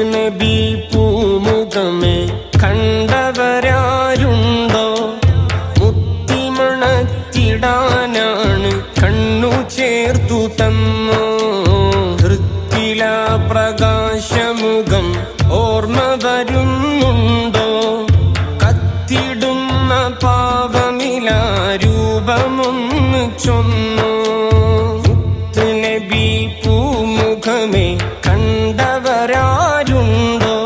നബി പൂമുഖമേ കണ്ടവരാരുണ്ടോ? മുത്തിമണത്തിടാനാണ് കണ്ണു ചേർത്തു തന്നോ. ഹൃത്തില പ്രകാശമുഖം ഓർമ്മ വരുന്നുണ്ടോ? കത്തിടുന്ന പാവമില രൂപമൊന്ന് ചൊന്നോ. നബി പൂമുഖമേ കണ്ടവരാരുണ്ടോ?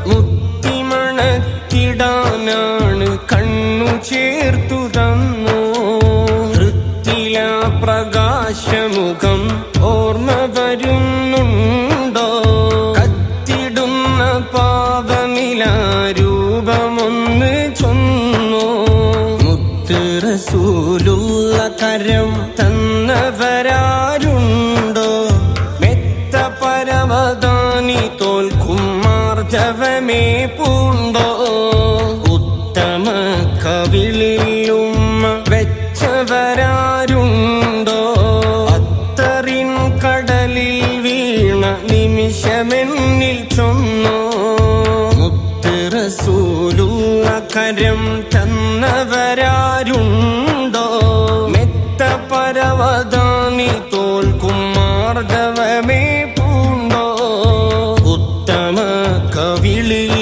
മുത്തിമണത്തിടാനാണ് കണ്ണു ചേർത്തു തന്നോ. ഹൃത്തില പ്രകാശമുഖം ഓർമ്മ വരുന്നുണ്ടോ? കത്തിടുന്ന പാവമില രൂപമൊന്ന് ചൊന്നോ. മുത്ത് റസൂലുള്ള കരം തന്നവരാരുണ്ടോ? മെത്ത പരവതാനി തോൽക്കും മാർജവമേ പൂണ്ടോ. ഉത്തമ കവിളിലുമ്മ വെച്ചവരാരുണ്ടോ? അത്തറിൻ കടലിൽ വീണ നിമിഷമെന്നിൽ ചൊന്നോ. മുത്ത് റസൂലുള്ള കരം തന്നവരാരുണ്ടോ? മെത്ത പരവതാനി തോൽക്കും മാർദവമേ പൂണ്ടോ. ഉത്തമ കവിളിൽ